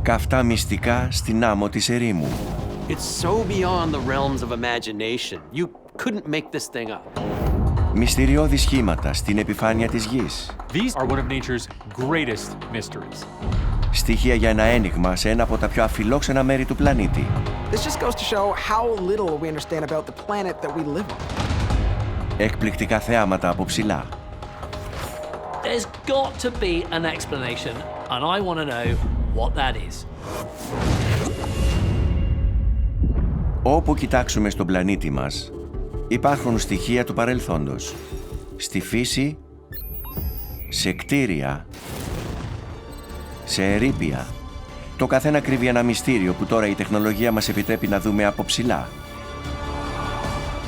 Καυτά μυστικά στην άμμο της Ερήμου. It's so beyond the realms of imagination. You couldn't make this thing up. Μυστηριώδη σχήματα στην επιφάνεια της γης. These are one of nature's greatest mysteries. Στοιχεία για ένα ένιγμα σε ένα από τα πιο αφιλόξενα μέρη του πλανήτη. This just goes to show how little we understand about the planet that we live on. Εκπληκτικά θεάματα από ψηλά. There's got to be an explanation, and I want to know what that is. Όπου κοιτάξουμε στον πλανήτη μας, υπάρχουν στοιχεία του παρελθόντος. Στη φύση, σε κτίρια, σε ερείπια. Το καθένα κρύβει ένα μυστήριο που τώρα η τεχνολογία μας επιτρέπει να δούμε από ψηλά.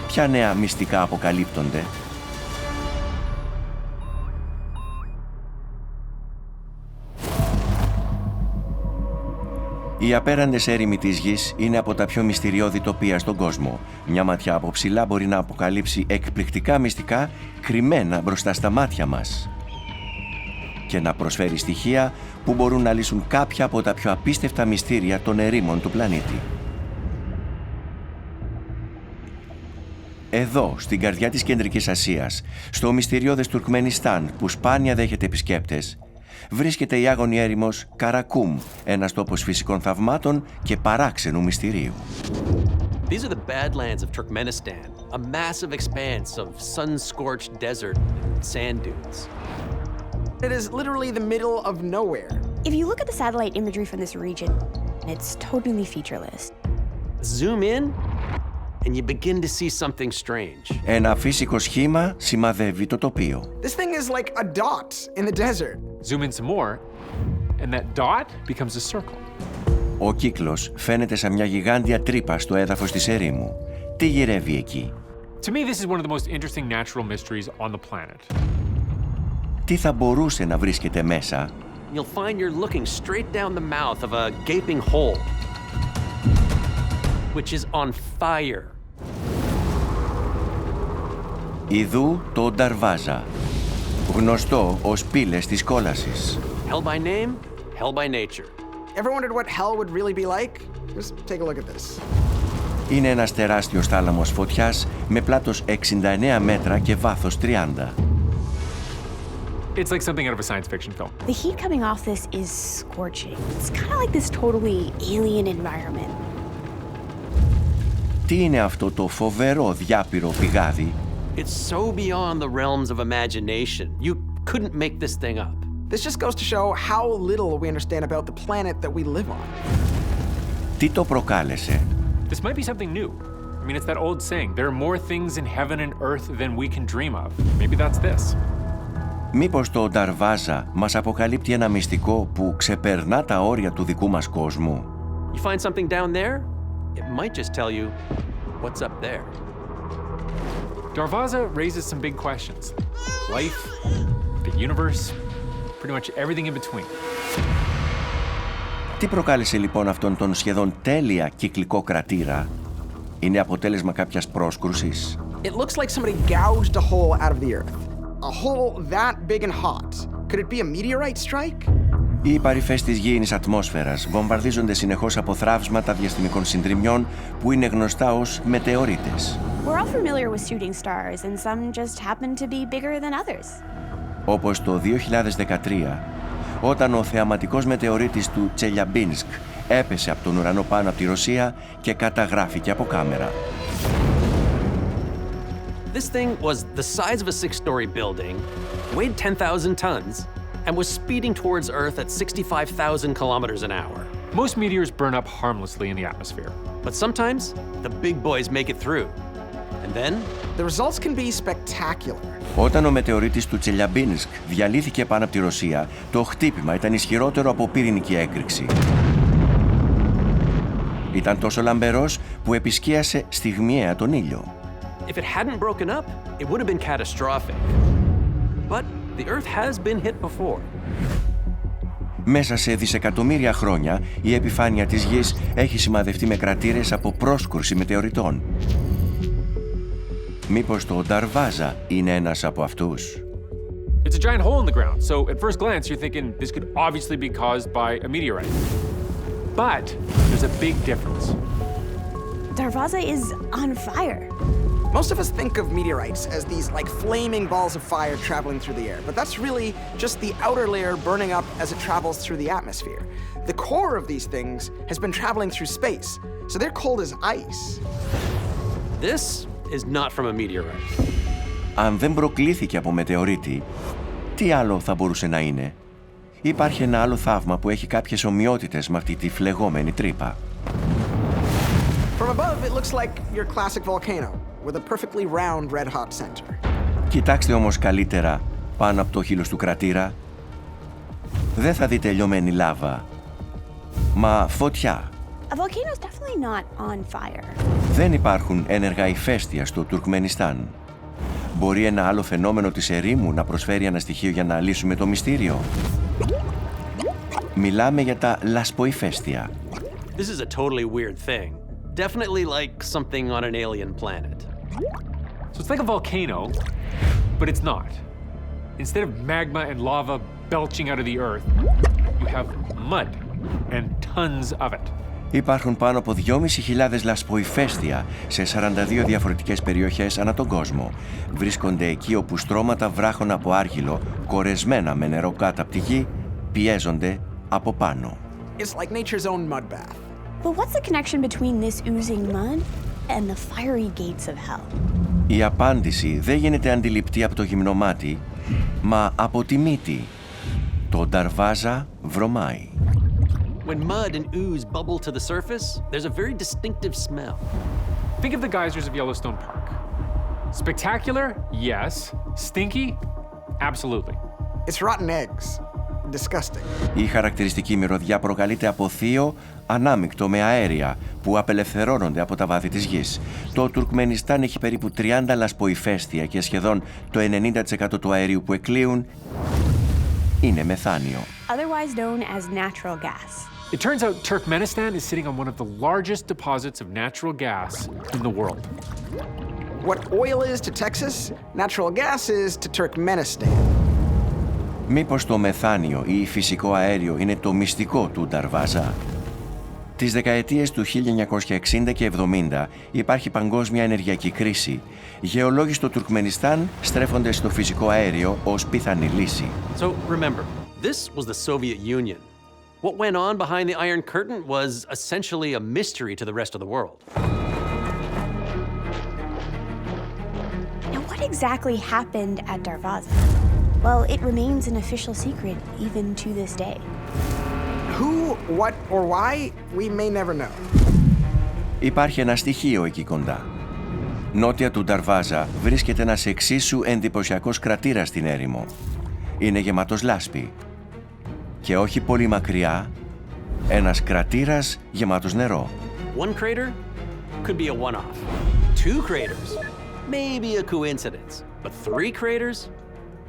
Ποια νέα μυστικά αποκαλύπτονται? Οι απέραντες έρημοι της γης είναι από τα πιο μυστηριώδη τοπία στον κόσμο. Μια ματιά από ψηλά μπορεί να αποκαλύψει εκπληκτικά μυστικά κρυμμένα μπροστά στα μάτια μας και να προσφέρει στοιχεία που μπορούν να λύσουν κάποια από τα πιο απίστευτα μυστήρια των ερήμων του πλανήτη. Εδώ, στην καρδιά της Κεντρικής Ασίας, στο μυστηριώδες Τουρκμενιστάν που σπάνια δέχεται επισκέπτες, βρίσκεται η άγονη έρημος Καρακούμ, ένας τόπος φυσικών θαυμάτων και παράξενου μυστηρίου. These are the Badlands of Turkmenistan, a massive expanse of sun-scorched desert and sand dunes. It is literally the middle of nowhere. If you look at the satellite imagery from this region, it's totally featureless. Zoom in, and you begin to see something strange. Ένα φυσικό σχήμα σημαδεύει το τοπίο. This thing is like a dot in the desert. Zoom in some more, and that dot becomes a circle. Ο κύκλος φαίνεται σαν μια γιγάντια τρύπα στο έδαφος της ερήμου. Τι γυρεύει εκεί? To me, this is one of the most interesting natural mysteries on the planet. Τι θα μπορούσε να βρίσκεται μέσα? You'll find you're looking straight down the mouth of a gaping hole, which is on fire. Ιδού το Νταρβάζα, γνωστό ως πύλες της κόλασης. Hell by name, hell by nature. Ever wondered what hell would really be like? Just take a look at this. Είναι ένας τεράστιος θάλαμος φωτιάς με πλάτος 69 μέτρα και βάθος 30. It's like something out of a science fiction film. The heat coming off this is scorching. It's kind of like this totally alien environment. Τι είναι αυτό το φοβερό διάπειρο πηγάδι? It's so beyond the realms of imagination. You couldn't make this thing up. This just goes to show how little we understand about the planet that we live on. Τι το προκάλεσε? This might be something new. I mean, it's that old saying, there are more things in heaven and earth than we can dream of. Maybe that's this. Μήπως το Νταρβάζα μας αποκαλύπτει ένα μυστικό που ξεπερνά τα όρια του δικού μας κόσμου? You find something down there, it might just tell you what's up there. Darvaza raises some big questions. Life, the universe, pretty much everything in between. Τι προκάλεσε λοιπόν αυτόν τον σχεδόν τέλεια κυκλικό κρατήρα? Είναι αποτέλεσμα κάποιας πρόσκρουσης? It looks like somebody gouged a hole out of the earth. A hole that big and hot. Could it be a meteorite strike? Οι παρυφές της γήινης ατμόσφαιρας βομβαρδίζονται συνεχώς από θραύσματα διαστημικών συντριμιών που είναι γνωστά ως μετεωρίτες. We're all familiar with shooting stars, and some just happen to be bigger than others. Όπως το 2013, όταν ο θεαματικός μετεωρίτης του Τσελιαμπίνσκ έπεσε από τον ουρανό πάνω από τη Ρωσία και καταγράφηκε από κάμερα. This thing was the size of a six-story building, weighed 10,000 tons, and was speeding towards Earth at 65,000 kilometers an hour. Most meteors burn up harmlessly in the atmosphere. But sometimes, the big boys make it through. And then, The results can be spectacular. Όταν ο μετεωρίτης του Τσελιαμπίνσκ διαλύθηκε πάνω από τη Ρωσία, το χτύπημα ήταν ισχυρότερο από πυρηνική έκρηξη. Ήταν τόσο λαμπερός που επισκίασε στιγμιαία τον ήλιο. if it hadn't broken up, it would have been catastrophic. But the Earth has been hit before. Μέσα σε δισεκατομμύρια χρόνια, η επιφάνεια της Γης έχει σημαδευτεί με κρατήρες από πρόσκρουση μετεωριτών. Μήπως το Νταρβάζα είναι ένας από αυτούς? It's a giant hole in the ground, so at first glance you're thinking this could obviously be caused by a meteorite. But there's a big difference. Darvaza is on fire. Most of us think of meteorites as these like flaming balls of fire traveling through the air, but that's really just the outer layer burning up as it travels through the atmosphere. The core of these things has been traveling through space, so they're cold as ice. This is not from a meteorite. Αν δεν προκλήθηκε από μετεωρίτη, τι άλλο θα μπορούσε να είναι? Υπάρχει ένα άλλο θαύμα που έχει κάποιες ομοιότητες με αυτή τη φλεγόμενη τρύπα. From above, it looks like your classic volcano, with a perfectly round red-hot center. Κοιτάξτε όμως καλύτερα πάνω από το χείλος του κρατήρα. Δεν θα δείτε λιωμένη λάβα, μα φωτιά. A volcano is definitely not on fire. Δεν υπάρχουν ένεργα ηφαίστεια στο Τουρκμενιστάν. Μπορεί ένα άλλο φαινόμενο της Ερήμου να προσφέρει ένα στοιχείο για να λύσουμε το μυστήριο? Μιλάμε για τα λασποηφαίστεια. This is a totally weird thing. Definitely like something on an alien planet. So it's like a volcano, but it's not. Instead of magma and lava belching out of the earth, you have mud and tons of it. Υπάρχουν πάνω από 2.500 λασποηφαίστεια σε 42 διαφορετικές περιοχές ανά τον κόσμο. Βρίσκονται εκεί όπου στρώματα βράχων από άργυλο, κορεσμένα με νερό κάτω από τη γη, πιέζονται από πάνω. It's like nature's own mud bath. But what's the connection between this oozing mud and the fiery gates of hell? Η απάντηση δεν γίνεται αντιληπτή από το γυμνό μάτι, μα από τη μύτη. Το Νταρβάζα βρωμάει. When mud and ooze bubble to the surface, there's a very distinctive smell. Think of the geysers of Yellowstone Park. Spectacular? Yes. Stinky? Absolutely. It's rotten eggs. Disgusting. Η χαρακτηριστική μυρωδιά προκαλείται από θείο ανάμεικτο με αέρια που απελευθερώνονται από τα βάθη της γης. Το Τουρκμενιστάν έχει περίπου 30 λασποηφαίστεια και σχεδόν το 90% του αερίου που εκλείουν είναι μεθάνιο. Otherwise known as natural gas. It turns out Turkmenistan is sitting on one of the largest deposits of natural gas in the world. What oil is to Texas, natural gas is to Turkmenistan. Μήπως το μεθάνιο ή φυσικό αέριο είναι το μυστικό του Νταρβάζα? Τις δεκαετίες του 1960 και 70 υπάρχει παγκόσμια ενεργειακή κρίση. Γεωλόγοι στο Τουρκμενιστάν στρέφονται στο φυσικό αέριο ως πιθανή λύση. So remember, this was the Soviet Union. What went on behind the Iron Curtain was essentially a mystery to the rest of the world. Now, what exactly happened at Darvaza? Well, it remains an official secret even to this day. Who, what, or why, we may never know. Υπάρχει ένα στοιχείο εκεί κοντά. Νότια του Νταρβάζα βρίσκεται ένας εξίσου εντυπωσιακός κρατήρας στην έρημο. Είναι γεμάτος λάσπη. Και όχι πολύ μακριά, ένας κρατήρας γεμάτος νερό. One crater could be a one-off. Two craters, maybe a coincidence. But three craters?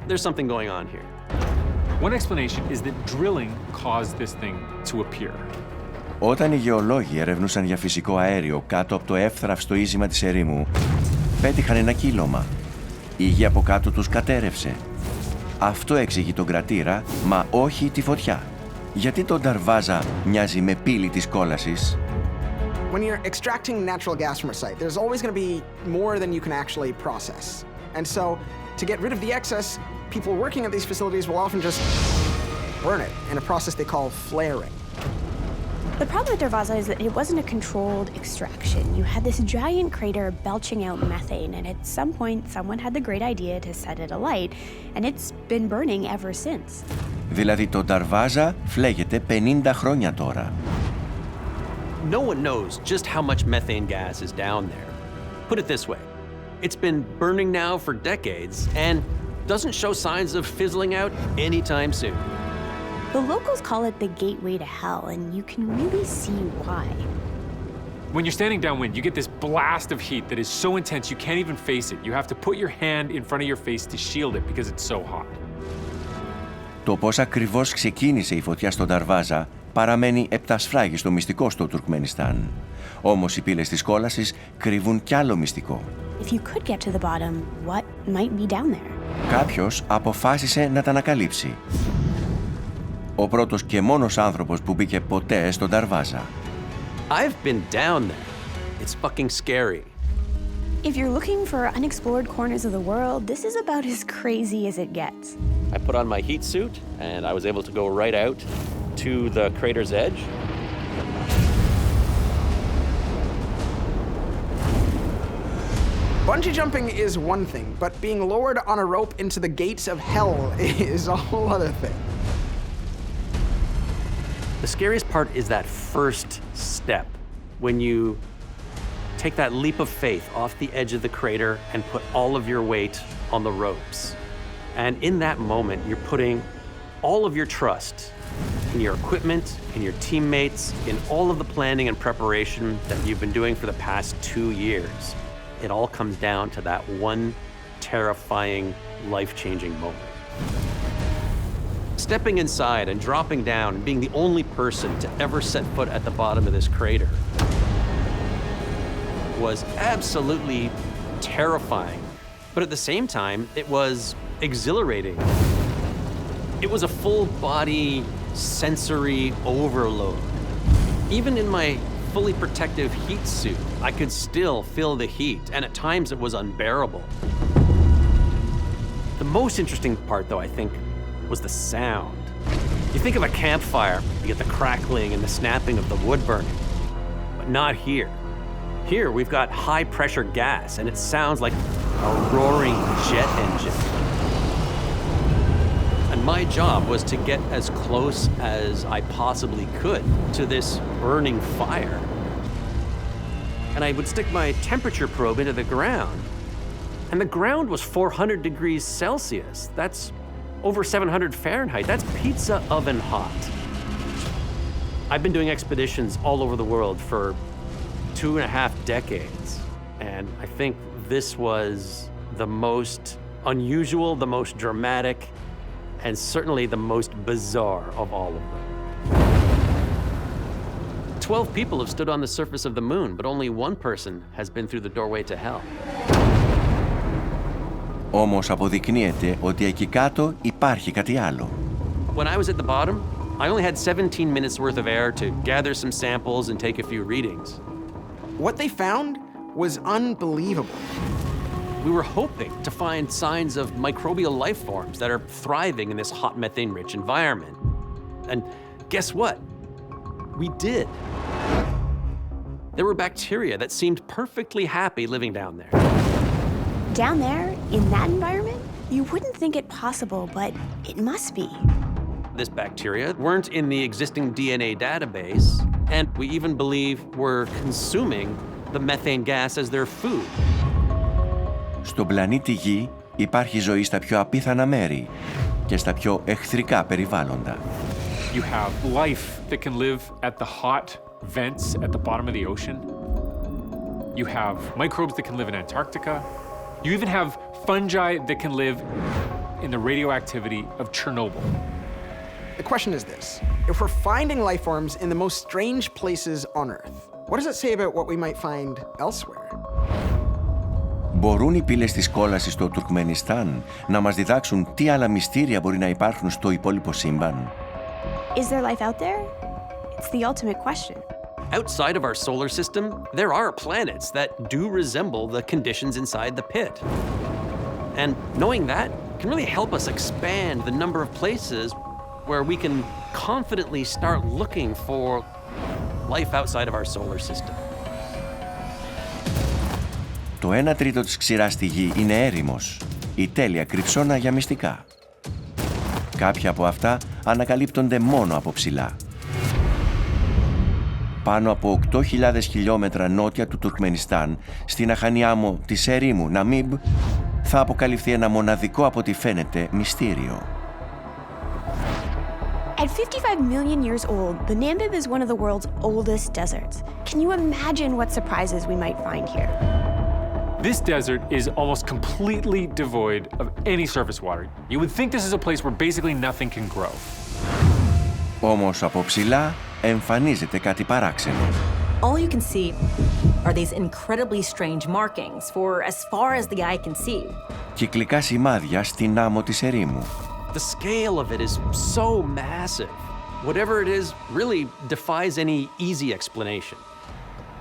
There's something going on here. One explanation is that drilling caused this thing to appear. Όταν οι γεωλόγοι ερευνούσαν για φυσικό αέριο κάτω από το εύθραυστο ίζημα της ερήμου, πέτυχαν ένα κύλωμα. Η γη από κάτω τους κατέρευσε. Αυτό εξηγεί τον κρατήρα, μα όχι τη φωτιά. Γιατί το Νταρβάζα μοιάζει με πύλη της κόλασης? When you're extracting natural gas from a site, there's always going to be more than you can actually process. And so, to get rid of the excess, people working at these facilities will often just burn it in a process they call flaring. The problem with Darvaza is that it wasn't a controlled extraction. You had this giant crater belching out methane, and at some point, someone had the great idea to set it alight, and it's been burning ever since. Δηλαδή το Νταρβάζα φλέγεται 50 χρόνια τώρα. No one knows just how much methane gas is down there. Put it this way, it's been burning now for decades and doesn't show signs of fizzling out anytime soon. The locals call it the gateway to hell, and you can really see why. When you're standing downwind, you get this blast of heat that is so intense you can't even face it. You have to put your hand in front of your face to shield it because it's so hot. Το πώς ακριβώς ξεκίνησε η φωτιά στον Νταρβάζα παραμένει επτασφράγιστο μυστικό στο Τουρκμενιστάν. Όμως οι πύλες της κόλασης κρύβουν κι άλλο μυστικό. If you could get to the bottom, what might be down there? Κάποιος αποφάσισε να τα ανακαλύψει. ο πρώτος και μόνος άνθρωπος που μπήκε ποτέ στον Νταρβάζα. I've been down there. It's fucking scary. If you're looking for unexplored corners of the world, this is about as crazy as it gets. I put on my heat suit and I was able to go right out to the crater's edge. Bungee jumping is one thing, but being lowered on a rope into the gates of hell is a whole other thing. The scariest part is that first step, when you take that leap of faith off the edge of the crater and put all of your weight on the ropes. And in that moment, you're putting all of your trust in your equipment, in your teammates, in all of the planning and preparation that you've been doing for the past 2 years. It all comes down to that one terrifying, life-changing moment. Stepping inside and dropping down and being the only person to ever set foot at the bottom of this crater was absolutely terrifying. But at the same time, it was exhilarating. It was a full-body sensory overload. Even in my fully protective heat suit, I could still feel the heat, and at times it was unbearable. The most interesting part, though, I think, was the sound. You think of a campfire, you get the crackling and the snapping of the wood burning, but not here. Here, we've got high-pressure gas, and it sounds like a roaring jet engine. And my job was to get as close as I possibly could to this burning fire. And I would stick my temperature probe into the ground, and the ground was 400 degrees Celsius. That's over 700 Fahrenheit. That's pizza oven hot. I've been doing expeditions all over the world for 2.5 decades, and I think this was the most unusual, the most dramatic, and certainly the most bizarre of all of them. 12 people have stood on the surface of the moon, but only one person has been through the doorway to hell. Όμως αποδεικνύεται ότι εκεί κάτω υπάρχει κάτι άλλο. When I was at the bottom, I only had 17 minutes worth of air to gather some samples and take a few readings. What they found was unbelievable. We were hoping to find signs of microbial life forms that are thriving in this hot methane-rich environment. And guess what? We did. There were bacteria that seemed perfectly happy living down there. Down there, in that environment, you wouldn't think it possible, but it must be. This bacteria weren't in the existing DNA database, and we even believe were consuming the methane gas as their food. Στον πλανήτη Γη υπάρχει ζωή στα πιο απίθανα μέρη και στα πιο εχθρικά περιβάλλοντα. You have life that can live at the hot vents at the bottom of the ocean. You have microbes that can live in Antarctica. You even have fungi that can live in the radioactivity of Chernobyl. The question is this: if we're finding life forms in the most strange places on Earth, what does it say about what we might find elsewhere? Μπορούν οι πύλες της κόλασης στο Τουρκμενιστάν να μας διδάξουν τι άλλα μυστήρια μπορεί να υπάρχουν στο υπόλοιπο σύμπαν? Is there life out there? It's the ultimate question. Outside of our solar system, there are planets that do resemble the conditions inside the pit. And knowing that can really help us expand the number of places where we can confidently start looking for life outside of our solar system. Το 1/3 της ξηράς στη Γη είναι έρημος, η τέλεια κρυψώνα για μυστικά. Κάποια από αυτά ανακαλύπτονται μόνο από ψηλά. Πάνω από 8.000 χιλιόμετρα νότια του Τουρκμενιστάν, στην αχανή άμμο της Ερήμου, Ναμίμπ, θα αποκαλυφθεί ένα μοναδικό από ό,τι φαίνεται μυστήριο. At 55 million years old, the Namib is one of the world's oldest deserts. Can you imagine what surprises we might find here? This desert is almost completely devoid of any surface water. You would think this is a place where basically nothing can grow. Όμως από ψηλά εμφανίζεται κάτι παράξενο. All you can see are these incredibly strange markings for as far as the eye can see. Κυκλικά σημάδια στην άμμο της Ερήμου. The scale of it is so massive. Whatever it is really defies any easy explanation.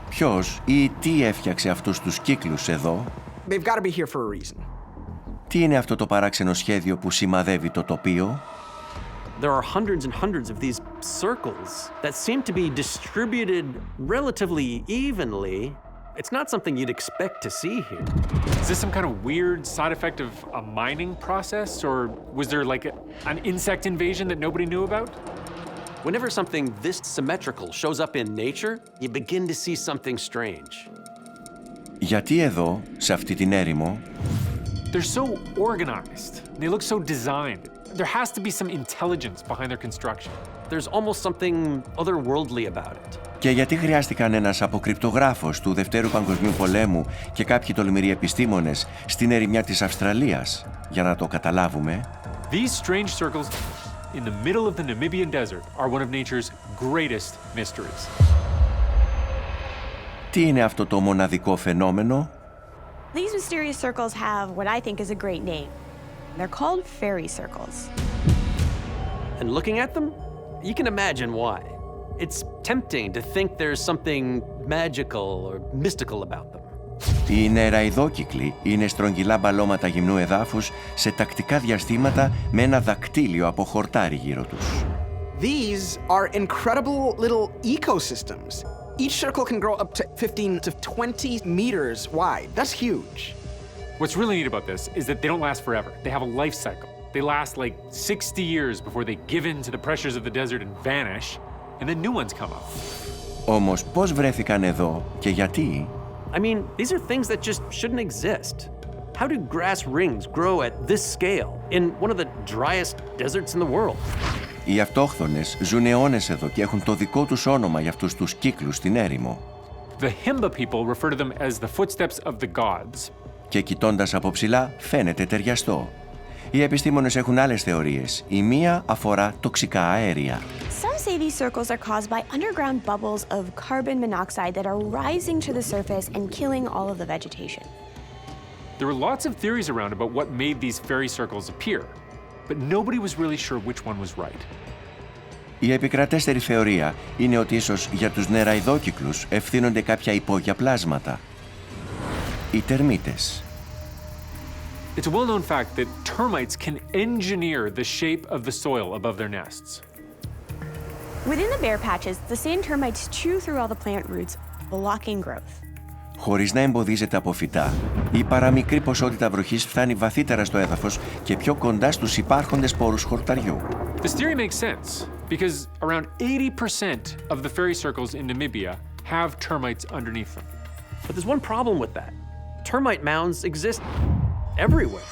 Ποιος ή τι έφτιαξε αυτούς τους κύκλους εδώ? They've got to be here for a reason. Τι είναι αυτό το παράξενο σχέδιο που σημαδεύει το τοπίο? There are hundreds and hundreds of these circles that seem to be distributed relatively evenly. It's not something you'd expect to see here. Is this some kind of weird side effect of a mining process, or was there like an insect invasion that nobody knew about? Whenever something this symmetrical shows up in nature, you begin to see something strange. Γιατί εδώ, σε αυτή την έρημο, They're so organized. They look so designed. There has to be some intelligence behind their construction. There's almost something otherworldly about it. και γιατί χρειάστηκαν ένας αποκρυπτογράφος του Δευτέρου Παγκοσμίου Πολέμου και κάποιοι τολμηροί επιστήμονες στην ερημιά της Αυστραλίας για να το καταλάβουμε? These strange circles in the middle of the Namibian desert are one of nature's greatest mysteries. Τι είναι αυτό το μοναδικό φαινόμενο? These mysterious circles have what I think is a great name. They're called fairy circles. And looking at them, you can imagine why. It's tempting to think there's something magical or mystical about them. Οι νεραϊδόκυκλοι είναι στρογγυλά μπαλώματα γυμνού εδάφους σε τακτικά διαστήματα με ένα δακτύλιο από χορτάρι γύρω τους. These are incredible little ecosystems. Each circle can grow up to 15 to 20 meters wide. That's huge. What's really neat about this is that they don't last forever. They have a life cycle. They last like 60 years before they give in to the pressures of the desert and vanish, and then new ones come up. Όμως πώς βρέθηκαν εδώ και γιατί? I mean, these are things that just shouldn't exist. How do grass rings grow at this scale in one of the driest deserts in the world? Οι αυτόχθονες ζουν αιώνες εδώ και έχουν το δικό τους όνομα για αυτούς τους κύκλους στην έρημο. The Himba people refer to them as the footsteps of the gods. Και κοιτώντας από ψηλά φαίνεται ταιριαστό. Οι επιστήμονες έχουν άλλες θεωρίες. Η μία αφορά τοξικά αέρια. Some say these circles are caused by underground bubbles of carbon monoxide that are rising to the surface and killing all of the vegetation. There were lots of theories around about what made these fairy circles appear, but nobody was really sure which one was right. Η επικρατέστερη θεωρία είναι ότι ίσως για τους νεραϊδόκυκλους ευθύνονται κάποια υπόγεια πλάσματα. Οι τερμίτες. It's a well-known fact that termites can engineer the shape of the soil above their nests. Within the bare patches, the sand termites chew through all the plant roots, blocking growth. Χωρίς να εμποδίζεται από φυτά, η παραμικρή ποσότητα βροχής φτάνει βαθύτερα στο έδαφος και πιο κοντά στους υπάρχοντες σπόρους χορταριού. This theory makes sense because around 80% of the fairy circles in Namibia have termites underneath them. But there's one problem with that. Termite mounds exist everywhere.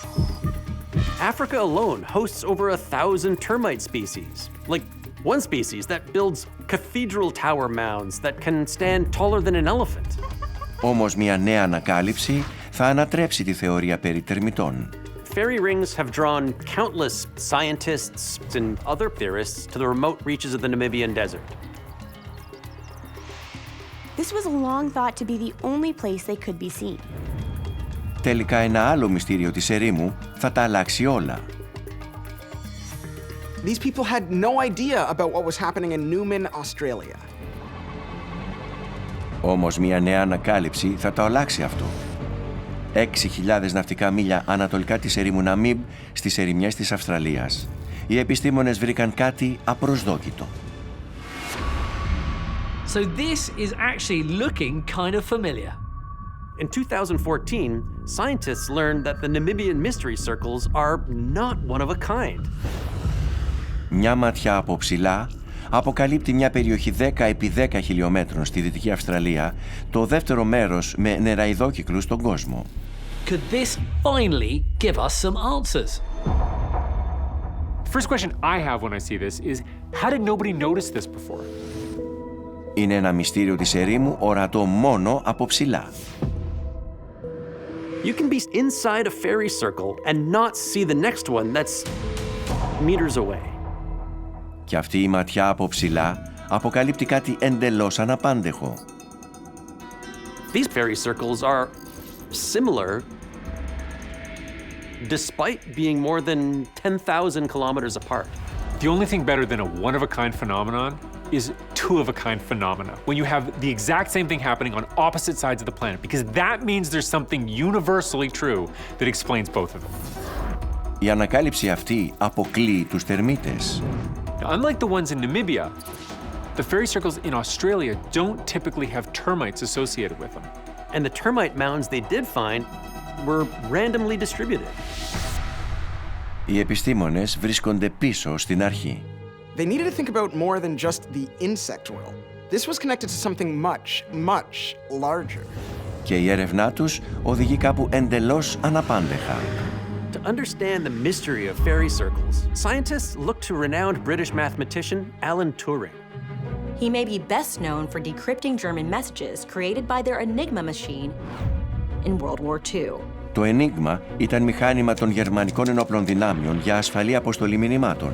Africa alone hosts over 1,000 termite species. Like one species that builds cathedral tower mounds that can stand taller than an elephant. Όμως μια νέα ανακάλυψη θα ανατρέψει τη θεωρία περί τερμιτών. Fairy rings have drawn countless scientists and other theorists to the remote reaches of the Namibian desert. This was long thought to be the only place they could be seen. Τελικά ένα άλλο μυστήριο της ερήμου θα τα αλλάξει όλα. These people had no idea about what was happening in Newman, Australia. Όμως μια νέα ανακάλυψη θα τα αλλάξει αυτό. 6.000 ναυτικά μίλια ανατολικά της ερήμου Ναμίμπ στις ερημιές της Αυστραλίας. Οι επιστήμονες βρήκαν κάτι απροσδόκητο. So this is actually looking kind of familiar. In 2014, scientists learned that the Namibian mystery circles are not one of a kind. Μια ματιά από ψηλά αποκαλύπτει μια περιοχή 10 επί 10 χιλιόμετρων στη Δυτική Αυστραλία, το δεύτερο μέρος με νεραϊδόκυκλους στον κόσμο. Could this finally give us some answers? The first question I have when I see this is, how did nobody notice this before? Είναι ένα μυστήριο της ερήμου ορατό μόνο από ψηλά. You can be inside a fairy circle and not see the next one that's meters away. Και αυτή η ματιά από ψηλά αποκαλύπτει κάτι εντελώς αναπάντεχο. These fairy circles are similar despite being more than 10,000 kilometers apart. The only thing better than a one-of-a-kind phenomenon is two-of-a-kind phenomena, when you have the exact same thing happening on opposite sides of the planet, because that means there's something universally true that explains both of them. Η ανακάλυψη αυτή αποκλείει τους τερμίτες. Now, unlike the ones in Namibia, the fairy circles in Australia don't typically have termites associated with them. And the termite mounds they did find were randomly distributed. Οι επιστήμονες βρίσκονται πίσω στην αρχή. They needed to think about more than just the insect world. This was connected to something much, much larger. Και η έρευνά τους οδηγεί κάπου εντελώς αναπάντεχα. To understand the mystery of fairy circles, scientists looked to renowned British mathematician Alan Turing. He may be best known for decrypting German messages created by their Enigma machine in World War II. Το Ενίγμα ήταν μηχάνημα των γερμανικών ενόπλων δυνάμεων για ασφαλή αποστολή μηνυμάτων.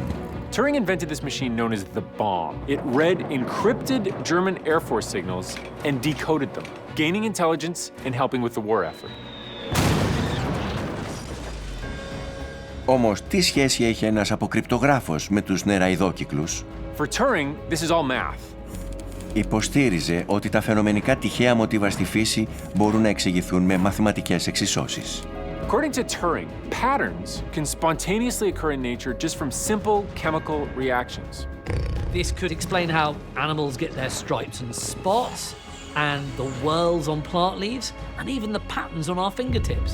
Turing invented this machine known as the bomb. It read encrypted German Air Force signals and decoded them, gaining intelligence and helping with the war effort. Όμως, τι σχέση έχει ένας αποκρυπτογράφος με τους νεραϊδόκυκλους? For Turing, this is all math. Υποστήριζε ότι τα φαινομενικά τυχαία μοτίβα στη φύση μπορούν να εξηγηθούν με μαθηματικές εξισώσεις. According to Turing, patterns can spontaneously occur in nature just from simple chemical reactions. This could explain how animals get their stripes and spots, and the whorls on plant leaves, and even the patterns on our fingertips.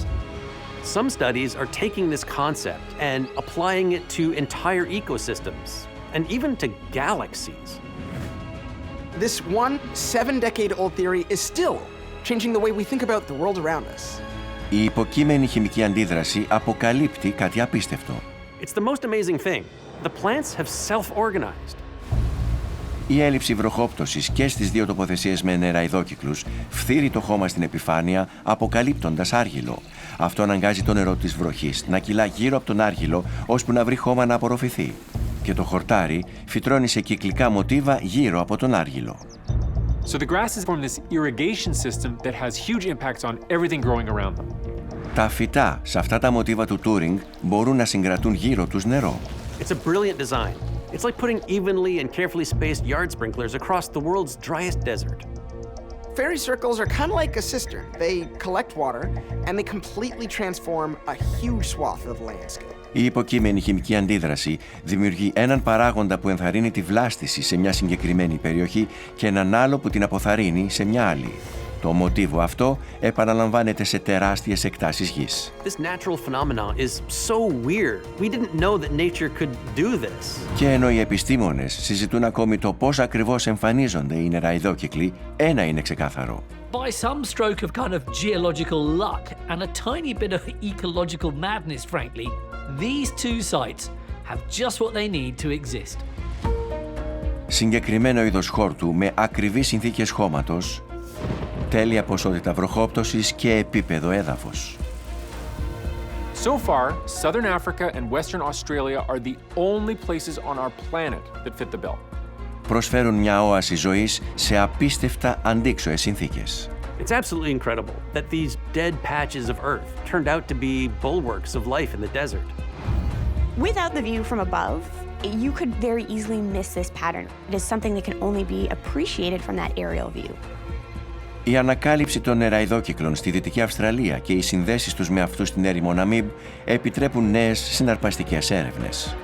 Some studies are taking this concept and applying it to entire ecosystems, and even to galaxies. This one 7-decade-old theory is still changing the way we think about the world around us. Η υποκείμενη χημική αντίδραση αποκαλύπτει κάτι απίστευτο. It's the most amazing thing. The plants have self-organized. Η έλλειψη βροχόπτωσης και στις δύο τοποθεσίες με νεραϊδόκυκλους φθείρει το χώμα στην επιφάνεια, αποκαλύπτοντας άργυλο. Αυτό αναγκάζει το νερό της βροχής να κυλά γύρω από τον άργυλο, ώσπου να βρει χώμα να απορροφηθεί. Και το χορτάρι φυτρώνει σε κυκλικά μοτίβα γύρω από τον άργυλο. So the grasses form this irrigation system that has huge impacts on everything growing around them. Τα φυτά σε αυτά τα μοτίβα του Turing μπορούν να συγκρατούν γύρω τους νερό. It's a brilliant design. It's like putting evenly and carefully spaced yard sprinklers across the world's driest desert. Fairy circles are kind of like a cistern. They collect water and they completely transform a huge swath of landscape. Η υποκείμενη χημική αντίδραση δημιουργεί έναν παράγοντα που ενθαρρύνει τη βλάστηση σε μια συγκεκριμένη περιοχή και έναν άλλο που την αποθαρρύνει σε μια άλλη. Το μοτίβο αυτό επαναλαμβάνεται σε τεράστιες εκτάσεις γης. This natural phenomenon is so weird. We didn't know that nature could do this. Και ενώ οι επιστήμονες συζητούν ακόμη το πώς ακριβώς εμφανίζονται οι νεραϊδόκυκλοι, ένα είναι ξεκάθαρο. By some stroke of kind of geological luck and a tiny bit of ecological madness, frankly, these two sites have just what they need to exist. Συγκεκριμένο είδος χόρτου με ακριβείς συνθήκες χώματος, τέλεια ποσότητα βροχόπτωσης και επίπεδο έδαφος. So far, Southern Africa and Western Australia are the only places on our planet that fit the bill. Προσφέρουν μια όαση ζωής σε απίστευτα αντίξωες συνθήκες. It's absolutely incredible that these dead patches of Earth turned out to be bulwarks of life in the desert. Without the view from above, you could very easily miss this pattern. It is something that can only be appreciated from that aerial view. Η ανακάλυψη των νεραϊδόκυκλων στη Δυτική Αυστραλία και οι συνδέσεις τους με αυτούς στην έρημο Ναμίμπ επιτρέπουν νέες συναρπαστικές έρευνες.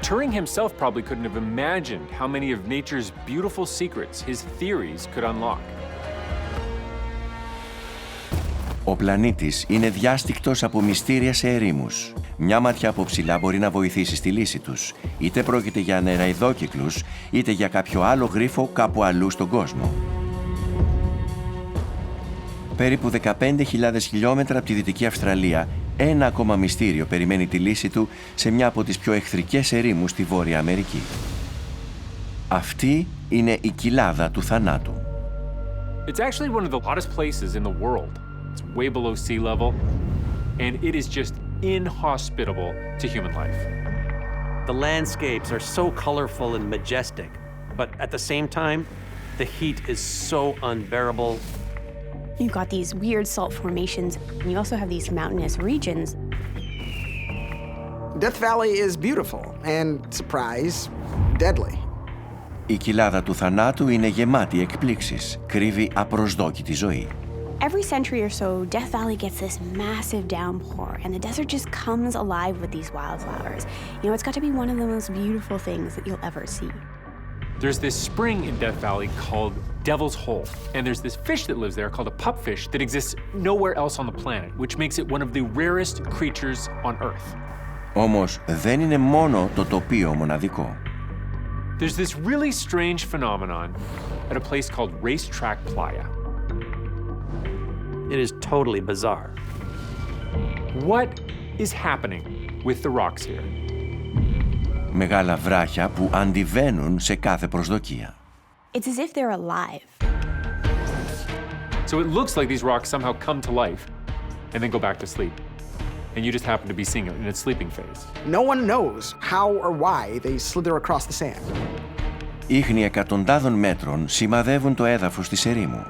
Turing himself probably couldn't have imagined how many of nature's beautiful secrets his theories could unlock. Ο πλανήτης είναι διάστικτος από μυστήρια σε ερήμους. Μια ματιά από ψηλά μπορεί να βοηθήσει στη λύση τους. Είτε πρόκειται για νεραϊδόκυκλους, είτε για κάποιο άλλο γρίφο κάπου αλλού στον κόσμο. Περίπου 15.000 χιλιόμετρα από τη Δυτική Αυστραλία, ένα ακόμα μυστήριο περιμένει τη λύση του σε μια από τις πιο εχθρικές ερήμους στη Βόρεια Αμερική. Αυτή είναι η κοιλάδα του θανάτου. It's actually one of the hottest places in the world. It's way below sea level, and it is just inhospitable to human life. The landscapes are so colorful and majestic, but at the same time, the heat is so unbearable. You've got these weird salt formations, and you also have these mountainous regions. Death Valley is beautiful and, surprise, deadly. Η κοιλάδα του θανάτου είναι γεμάτη εκπλήξεις, κρύβει απροσδόκητη ζωή. Every century or so, Death Valley gets this massive downpour, and the desert just comes alive with these wildflowers. You know, it's got to be one of the most beautiful things that you'll ever see. There's this spring in Death Valley called Devil's Hole, and there's this fish that lives there called a pupfish that exists nowhere else on the planet, which makes it one of the rarest creatures on Earth. Όμως δεν είναι μόνο το τοπίο μοναδικό. There's this really strange phenomenon at a place called Racetrack Playa. It is totally bizarre. What is happening with the rocks here? Μεγάλα βράχια που αντιβαίνουν σε κάθε προσδοκία. It's as if they're alive. So it looks like these rocks somehow come to life and then go back to sleep. And you just happen to be seeing it in its sleeping phase. No one knows how or why they slither across the sand. Ίχνη εκατοντάδων μέτρων σημαδεύουν το έδαφος της ερήμου.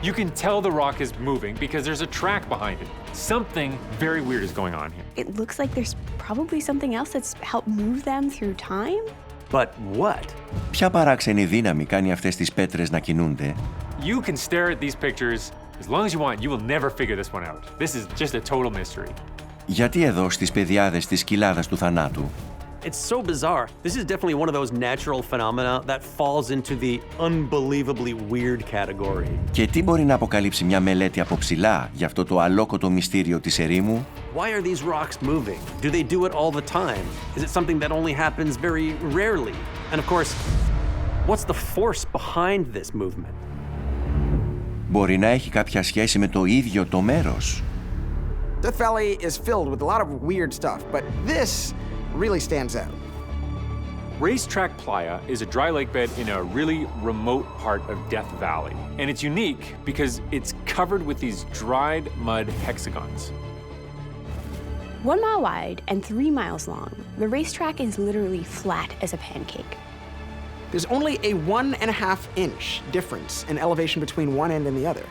You can tell the rock is moving because there's a track behind it. Something very weird is going on here. It looks like there's probably something else that's helped move them through time. But what? Ποια παράξενη δύναμη κάνει αυτές τις πέτρες να κινούνται? You can stare at these pictures as long as you want. You will never figure this one out. This is just a total mystery. Γιατί εδώ στις πεδιάδες της κοιλάδας του θανάτου? It's so bizarre. This is definitely one of those natural phenomena that falls into the unbelievably weird category. Και τι μπορεί να αποκαλύψει μια μελέτη από ψηλά για αυτό το αλόκοτο μυστήριο της ερήμου? Why are these rocks moving? Do they do it all the time? Is it something that only happens very rarely? And of course, what's the force behind this movement? Μπορεί να έχει κάποια σχέση με το ίδιο το μέρος? Death Valley is filled with a lot of weird stuff, but this really stands out. Racetrack Playa is a dry lake bed in a really remote part of Death Valley. And it's unique because it's covered with these dried mud hexagons. 1 mile wide and 3 miles long, the racetrack is literally flat as a pancake. There's only a 1.5 inch difference in elevation between one end and the other.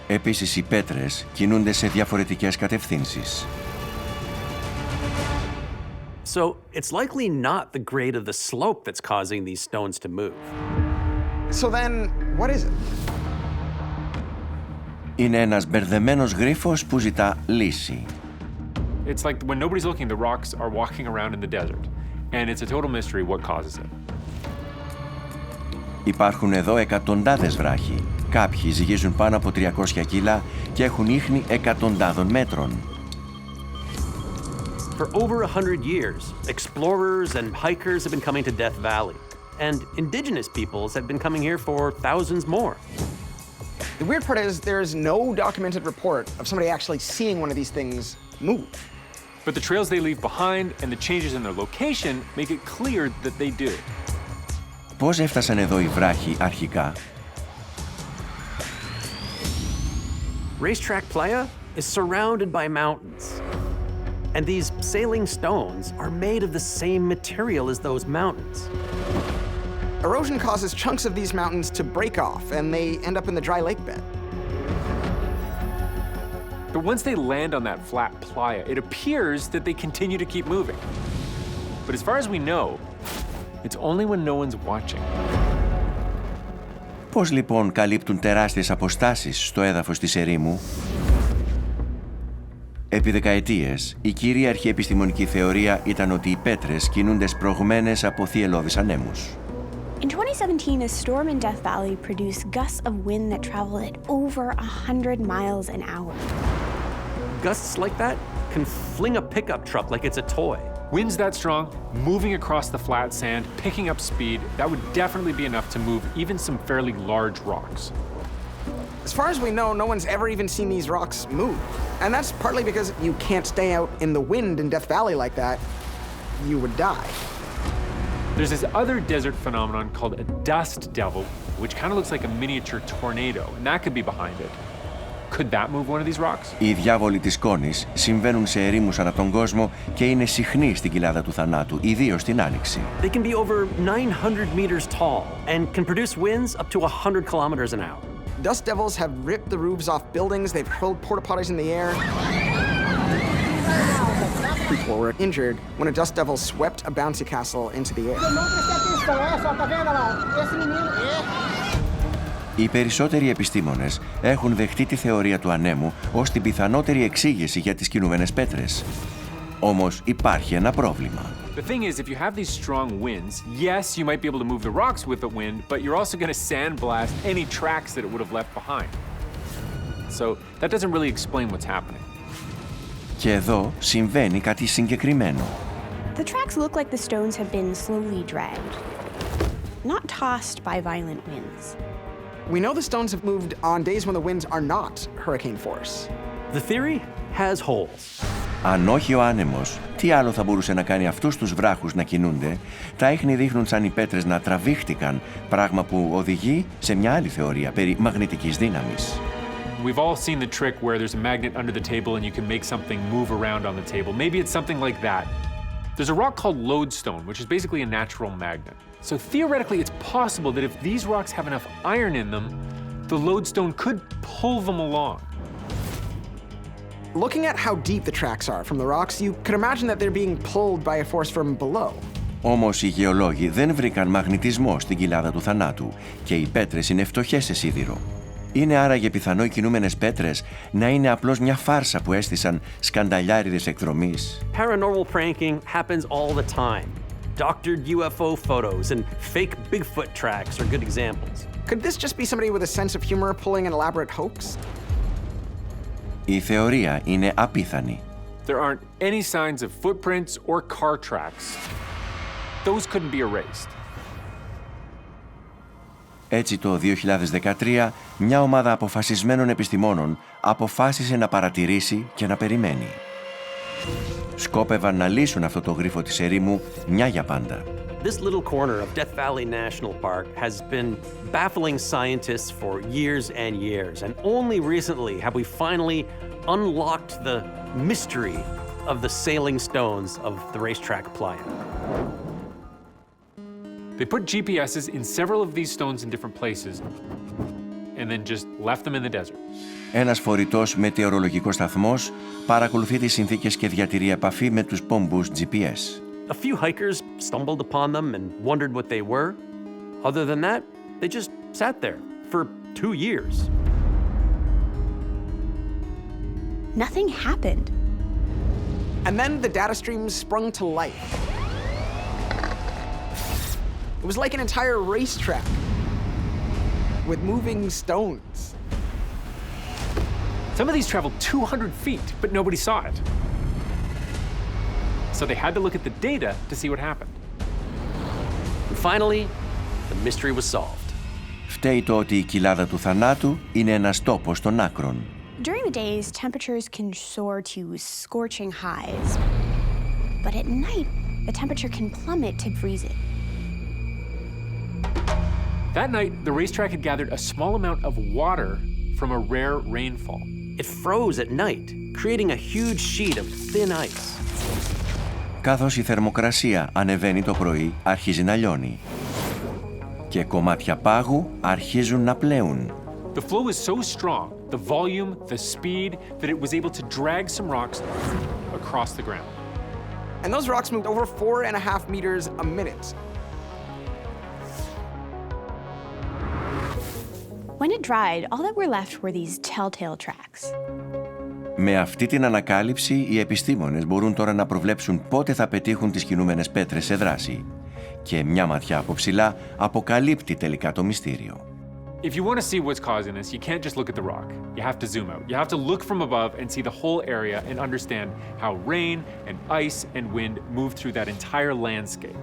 Επίσης οι πέτρες κινούνται σε διαφορετικές κατευθύνσεις. So it's likely not the grade of the slope that's causing these stones to move. So then, what is it? Είναι ένας μπερδεμένος γρίφος που ζητά λύση. It's like when nobody's looking, the rocks are walking around in the desert. And it's a total mystery what causes it. Υπάρχουν εδώ εκατοντάδες βράχοι. Κάποιοι ζυγίζουν πάνω από 300 κιλά και έχουν ίχνη εκατοντάδων μέτρων. For over 100 years, explorers and hikers have been coming to Death Valley. And indigenous peoples have been coming here for thousands more. The weird part is there's no documented report of somebody actually seeing one of these things move. But the trails they leave behind and the changes in their location make it clear that they do. Πώς έφτασαν εδώ οι βράχοι αρχικά? Racetrack Playa is surrounded by mountains. And these sailing stones are made of the same material as those mountains. Erosion causes chunks of these mountains to break off, and they end up in the dry lake bed. But once they land on that flat playa, it appears that they continue to keep moving. But as far as we know, it's only when no one's watching. Πώς λοιπόν καλύπτουν τεράστιες αποστάσεις στο έδαφος της ερήμου? Επί δεκαετίες, η κυρίαρχη επιστημονική θεωρία ήταν ότι οι πέτρες κινούνται σπρωγμένες από θυελλώδεις ανέμους. In 2017, a storm in Death Valley produced gusts of wind that traveled at over 100 miles an hour. Gusts like that can fling a pickup truck like it's a toy. Winds that strong, moving across the flat sand, picking up speed, that would definitely be enough to move even some fairly large rocks. As far as we know, no one's ever even seen these rocks move. And that's partly because you can't stay out in the wind in Death Valley like that. You would die. There's this other desert phenomenon called a dust devil, which kind of looks like a miniature tornado, and that could be behind it. Could that move one of these rocks? Οι διάβολοι της σκόνης συμβαίνουν σε ερήμους ανά τον κόσμο και είναι συχνοί στην κοιλάδα του θανάτου, ιδίως την Άνοιξη. They can be over 900 meters tall and can produce winds up to 100 kilometers an hour. Dust devils have ripped the roofs off buildings, they've hurled porta potties in the air. people were injured when a dust devil swept a bouncy castle into the air. Οι περισσότεροι επιστήμονες έχουν δεχτεί τη θεωρία του ανέμου ως την πιθανότερη εξήγηση για τις κινούμενες πέτρες. Όμως υπάρχει ένα πρόβλημα. The thing is, if you have these strong winds, yes, you might be able to move the rocks with the wind, but you're also going to sandblast any tracks that it would have left behind. So that doesn't really explain what's happening. Και εδώ συμβαίνει κάτι συγκεκριμένο. The tracks look like the stones have been slowly dragged, not tossed by violent winds. We know the stones have moved on days when the winds are not hurricane force. The theory has holes. Αν όχι ο άνεμος, τι άλλο θα μπορούσε να κάνει αυτούς τους βράχους να κινούνται? Τα ίχνη δείχνουν σαν οι πέτρες να τραβήχτηκαν, πράγμα που οδηγεί σε μια άλλη θεωρία περί μαγνητικής δύναμης. We've all seen the trick where there's a magnet under the table and you can make something move around on the table. Maybe it's something like that. There's a rock called lodestone, which is basically a natural magnet. So theoretically, it's possible that if these rocks have enough iron in them, the lodestone could pull them along. Looking at how deep the tracks are from the rocks, you could imagine that they're being pulled by a force from below. Όμως οι γεωλόγοι δεν βρήκαν μαγνητισμό στην κοιλάδα του θανάτου και οι πέτρες είναι φτωχές σε σίδηρο. Είναι άραγε πιθανό οι κινούμενες πέτρες να είναι απλώς μια φάρσα που έστησαν σκανταλιάριδες εκδρομής? Paranormal pranking happens all the time. Doctored UFO photos and fake Bigfoot tracks are good examples. Could this just be somebody with a sense of humor pulling an elaborate hoax? Η θεωρία είναι απίθανη. There aren't any signs of footprints or car tracks. Those couldn't be erased. Έτσι το 2013, μια ομάδα αποφασισμένων επιστημόνων αποφάσισε να παρατηρήσει και να περιμένει. Σκόπευαν να λύσουν αυτό το γρίφο της ερήμου μια για πάντα. This little corner of Ντεθ Βάλεϊ National Park has been baffling scientists for years and years, and only recently have we finally unlocked the mystery of the sailing stones of the racetrack playa. They put GPSs in several of these stones in different places and then just left them in the desert. Ένας φορητός μετεωρολογικός σταθμός παρακολουθεί τις συνθήκες και διατηρεί επαφή με τους πομπούς GPS. A few hikers stumbled upon them and wondered what they were. Other than that, they just sat there for 2 years. Nothing happened. And then the data streams sprung to life. It was like an entire racetrack with moving stones. Some of these traveled 200 feet, but nobody saw it. So they had to look at the data to see what happened. And finally, the mystery was solved. Φταίει το ότι η κοιλάδα του θανάτου είναι ένας τόπος των άκρων. During the days, temperatures can soar to scorching highs. But at night, the temperature can plummet to freezing. That night, the racetrack had gathered a small amount of water from a rare rainfall. It froze at night, creating a huge sheet of thin ice. Καθώς η θερμοκρασία ανεβαίνει το πρωί, αρχίζει να λιώνει. Και κομμάτια πάγου αρχίζουν να πλέουν. The flow is so strong, the volume, the speed, that it was able to drag some rocks across the ground. And those rocks moved over 4.5 meters a minute. When it dried, all that were left were these telltale tracks. Με αυτή την ανακάλυψη, οι επιστήμονες μπορούν τώρα να προβλέψουν πότε θα πετύχουν τις κινούμενες πέτρες σε δράση. Και μια ματιά από ψηλά αποκαλύπτει τελικά το μυστήριο. If you want to see what's causing this, you can't just look at the rock. You have to zoom out. You have to look from above and see the whole area and understand how rain and ice and wind move through that entire landscape.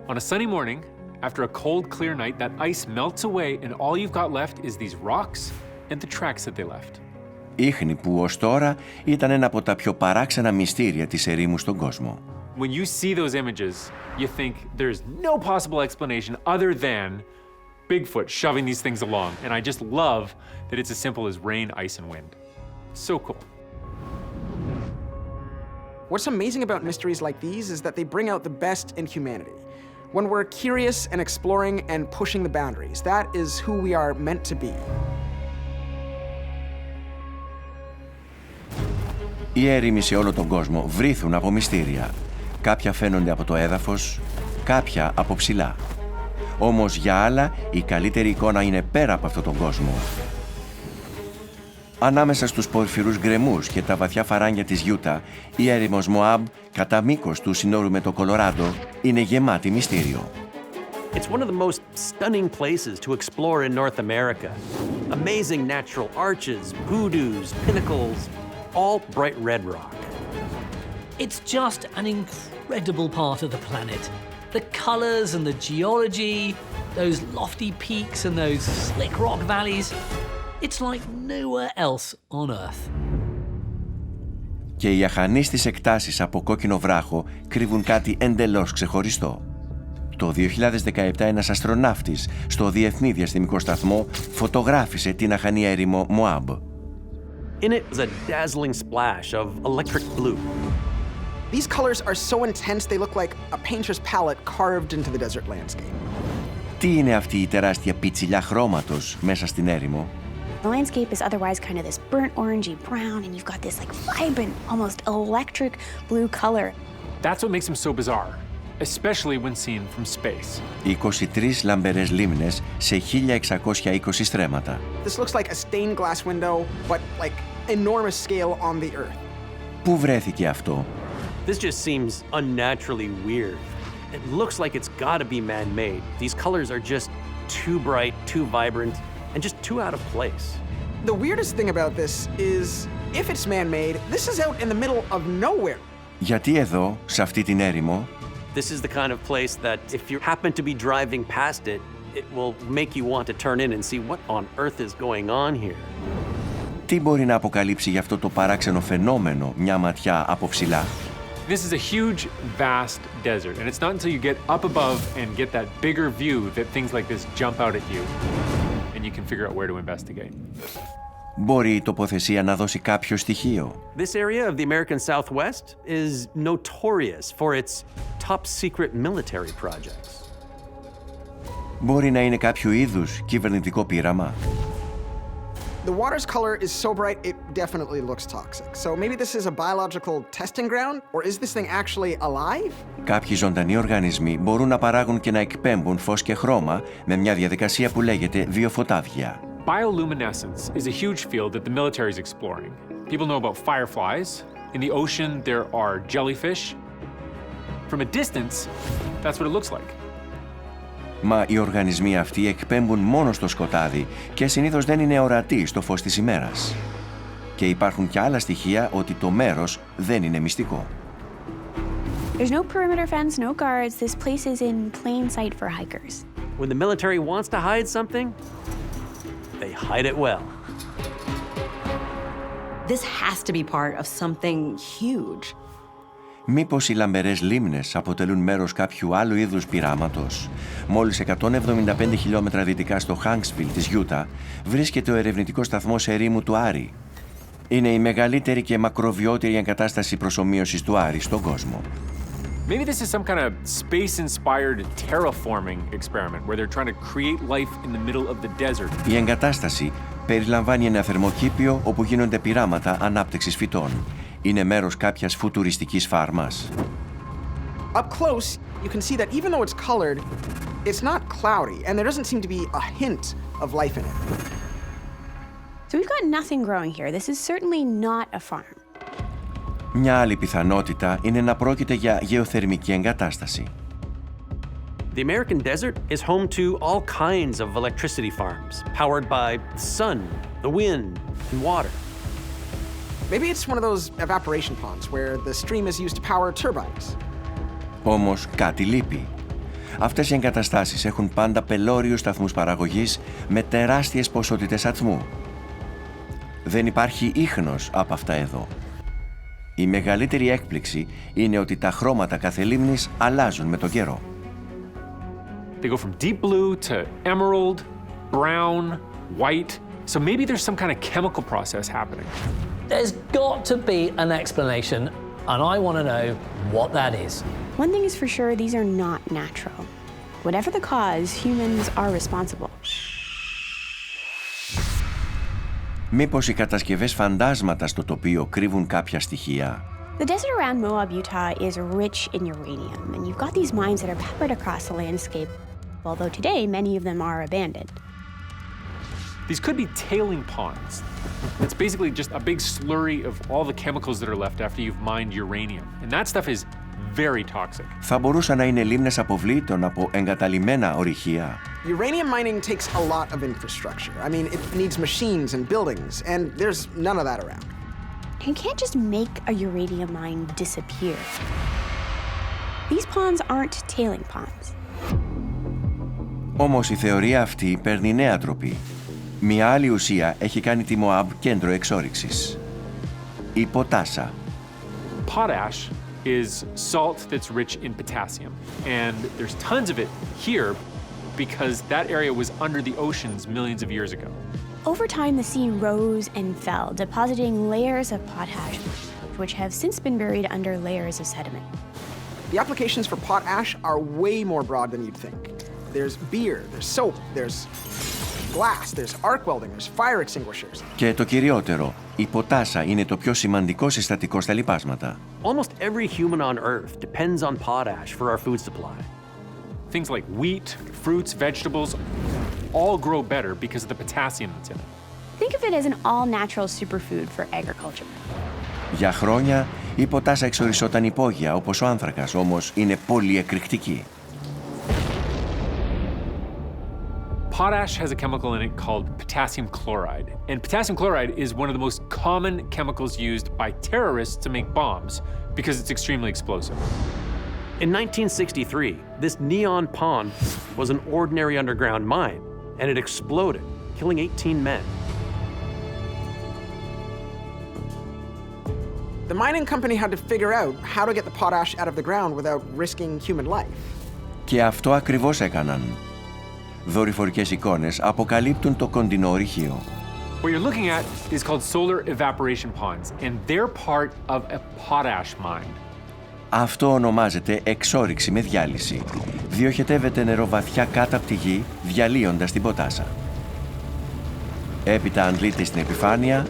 On a sunny morning, after a cold, clear night, that ice melts away and all you've got left is these rocks and the tracks that they left. Ίχνη που ως τώρα ήταν ένα από τα πιο παράξενα μυστήρια της ερήμου στον κόσμο. When you see those images, you think there's no possible explanation other than Bigfoot shoving these things along. And I just love that it's as simple as rain, ice, and wind. So cool. What's amazing about mysteries like these is that they bring out the best in humanity. When we're curious and exploring and pushing the boundaries, that is who we are meant to be. Οι έρημοι σε όλο τον κόσμο βρίθουν από μυστήρια. Κάποια φαίνονται από το έδαφος, κάποια από ψηλά. Όμως για άλλα η καλύτερη εικόνα είναι πέρα από αυτόν τον κόσμο. Ανάμεσα στους πορφυρούς γκρεμούς και τα βαθιά φαράγγια της Γιούτα, η έρημος Μωάμπ, κατά μήκος του συνόρου με το Κολοράντο, είναι γεμάτη μυστήριο. It's one of the most stunning places to explore in North America. Amazing natural arches, hoodoos, pinnacles, all bright red rock. It's just an incredible part of the planet. The colors and the geology, those lofty peaks and those slick rock valleys. It's like nowhere else on Earth. Και οι αχανείς της εκτάσεις από κόκκινο βράχο κρύβουν κάτι εντελώς ξεχωριστό. Το 2017 ένας αστροναύτης στο Διεθνή Διαστημικό Σταθμό φωτογράφησε την αχανή έρημο Μωάμπ. In it was a dazzling splash of electric blue. These colors are so intense they look like a painter's palette carved into the desert landscape. Τι είναι αυτή η τεράστια πιτσιλιά χρώματος μέσα στην έρημο? The landscape is otherwise kind of this burnt orangey brown, and you've got this like vibrant, almost electric blue color. That's what makes them so bizarre, especially when seen from space. 23 λαμπερές λίμνες σε 1620 στρέμματα. This looks like a stained glass window, but like enormous scale on the Earth. Πού βρέθηκε αυτό? This just seems unnaturally weird. It looks like it's gotta be man-made. These colors are just too bright, too vibrant, and just too out of place. The weirdest thing about this is, if it's man-made, this is out in the middle of nowhere. Γιατί εδώ, σε αυτή την έρημο, This is the kind of place that if you happen to be driving past it, it will make you want to turn in and see what on earth is going on here. τι μπορεί να αποκαλύψει για αυτό το παράξενο φαινόμενο μια ματιά από ψηλά? This is a huge, vast desert, and it's not until you get up above and get that bigger view that things like this jump out at you, and you can figure out where to investigate. Μπορεί η τοποθεσία να δώσει κάποιο στοιχείο? This area of the American Southwest is notorious for its top secret military projects. Μπορεί να είναι κάποιο είδους κυβερνητικό πείραμα? The water's color is so bright, it definitely looks toxic. So maybe this is a biological testing ground, or is this thing actually alive? Κάποιοι ζωντανοί οργανισμοί μπορούν να παράγουν και να εκπέμπουν φως και χρώμα με μια διαδικασία που λέγεται βιοφωτάβγεια. Bioluminescence is a huge field that the military is exploring. People know about fireflies. In the ocean, there are jellyfish. From a distance, that's what it looks like. Μα οι οργανισμοί αυτοί εκπέμπουν μόνο στο σκοτάδι και συνήθως δεν είναι ορατοί στο φως της ημέρας. Και υπάρχουν και άλλα στοιχεία ότι το μέρος δεν είναι μυστικό. There's no perimeter fence, no guards. This place is in plain sight for hikers. When the military wants to hide something, they hide it well. This has to be part of something huge. Μήπως οι λαμπερές λίμνες αποτελούν μέρος κάποιου άλλου είδους πειράματος? Μόλις 175 χιλιόμετρα δυτικά στο Χάνκσβιλ της Γιούτα βρίσκεται ο ερευνητικός σταθμός Ερήμου του Άρη. Είναι η μεγαλύτερη και μακροβιότερη εγκατάσταση προσομοίωσης του Άρη στον κόσμο. Maybe this is some kind of space-inspired terraforming experiment where they're trying to create life in the middle of the desert. Η εγκατάσταση περιλαμβάνει ένα θερμοκήπιο όπου γίνονται πειράματα ανάπτυξης φυτών. Είναι μέρος κάποιας φουτουριστικής φάρμας. Up close, you can see that even though it's colored, it's not cloudy, and there doesn't seem to be a hint of life in it. So we've got nothing growing here. This is certainly not a farm. Μια άλλη πιθανότητα είναι να πρόκειται για γεωθερμική εγκατάσταση. The American desert is home to all kinds of electricity farms, powered by the sun, the wind, and water. Maybe it's one of those evaporation ponds where the stream is used to power turbines. Όμως κάτι λείπει. Αυτές οι εγκαταστάσεις έχουν πάντα πελώριους σταθμούς παραγωγής με τεράστιες ποσότητες ατμού. Δεν υπάρχει ίχνος από αυτά εδώ. Η μεγαλύτερη έκπληξη είναι ότι τα χρώματα κάθε λίμνης αλλάζουν με τον καιρό. They go from deep blue to emerald, brown, white. So maybe there's some kind of chemical process happening. There's got to be an explanation, and I want to know what that is. One thing is for sure, these are not natural. Whatever the cause, humans are responsible. Μήπως οι κατασκευές φαντάσματα στο τοπίο κρύβουν κάποια στοιχεία? The desert around Moab, Utah is rich in uranium, and you've got these mines that are peppered across the landscape, although today many of them are abandoned. These could be tailing ponds. It's basically just a big slurry of all the chemicals that are left after you've mined uranium. And that stuff is very toxic. Θα μπορούσαν να είναι λίμνες αποβλήτων από εγκαταλειμμένα ορυχεία. Uranium mining takes a lot of infrastructure. I mean, it needs machines and buildings, and there's none of that around. You can't just make a uranium mine disappear. These ponds aren't tailing ponds. Όμως η θεωρία αυτή παίρνει νέα τροπή. Μια άλλη ουσία έχει κάνει τη Μοάμπ κέντρο εξόρυξης. Η ποτάσα. Potash is salt that's rich in potassium. And there's tons of it here because that area was under the oceans millions of years ago. Over time, the sea rose and fell, depositing layers of potash, which have since been buried under layers of sediment. The applications for potash are way more broad than you'd think. There's beer, there's soap, there's glass, there's arc welding, there's fire extinguishers. Και το κυριότερο, η ποτάσα είναι το πιο σημαντικό συστατικό στα λιπάσματα. Almost every human on Earth depends on potash for our food supply. Things like wheat, fruits, vegetables, all grow better because of the potassium that's in it. Think of it as an all-natural superfood for agriculture. Για χρόνια, η ποτάσα εξορισόταν υπόγεια όπως ο άνθρακας, όμως είναι πολύ εκρηκτική. Potash has a chemical in it called potassium chloride. And potassium chloride is one of the most common chemicals used by terrorists to make bombs because it's extremely explosive. In 1963, this neon pond was an ordinary underground mine, and it exploded, killing 18 men. The mining company had to figure out how to get the potash out of the ground without risking human life. Και αυτό ακριβώς έκαναν. Δορυφορικές εικόνες αποκαλύπτουν το κοντινό ορυχείο. What you're looking at is called solar evaporation ponds, and they're part of a potash mine. Αυτό ονομάζεται εξόρυξη με διάλυση. Διοχετεύεται νερό βαθιά κάτω από τη γη, διαλύοντας την ποτάσα. Έπειτα αντλείται στην επιφάνεια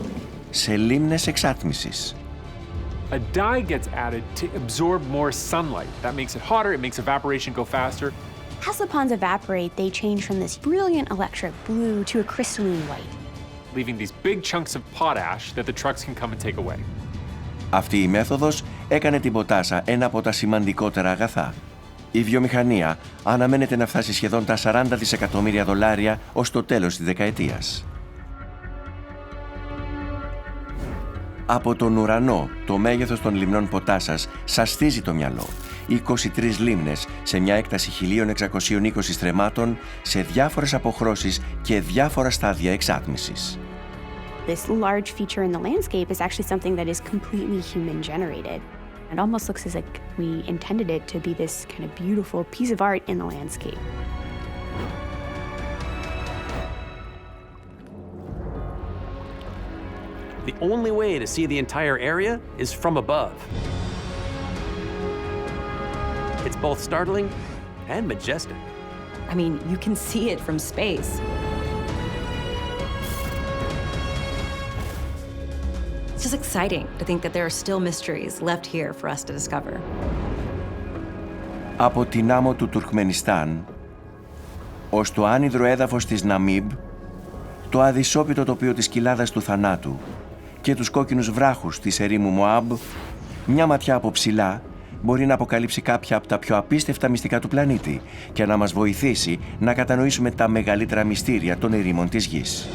σε λίμνες εξάτμισης. A dye gets added to absorb more sunlight. That makes it hotter, it makes evaporation go faster. As the ponds evaporate, they change from this brilliant electric blue to a crystalline white. Leaving these big chunks of potash that the trucks can come and take away. Αυτή η μέθοδος έκανε την ποτάσα ένα από τα σημαντικότερα αγαθά. Η βιομηχανία αναμένεται να φτάσει σχεδόν τα $40 δισεκατομμύρια ως το τέλος της δεκαετίας. Από τον ουρανό, το μέγεθος των λιμνών ποτάσας σαστίζει το μυαλό. 23 λίμνες σε μια έκταση 1.620 στρεμμάτων σε διάφορες αποχρώσεις και διάφορα στάδια εξάτμισης. This large feature in the landscape is actually something that is completely human-generated. It almost looks as like we intended it to be this kind of beautiful piece of art in the landscape. The only way to see the entire area is from above. It's both startling and majestic. I mean, you can see it from space. It's just exciting to think that there are still mysteries left here for us to discover. Από την άμμο του Τουρκμενιστάν ως το άνυδρο έδαφος της Ναμίμπ, το αδυσόπιτο τοπίο της κοιλάδας του θανάτου και τους κόκκινους βράχους της ερήμου Μοάμπ, μια ματιά από ψηλά μπορεί να αποκαλύψει κάποια από τα πιο απίστευτα μυστικά του πλανήτη και να μας βοηθήσει να κατανοήσουμε τα μεγαλύτερα μυστήρια των ερήμων της γης.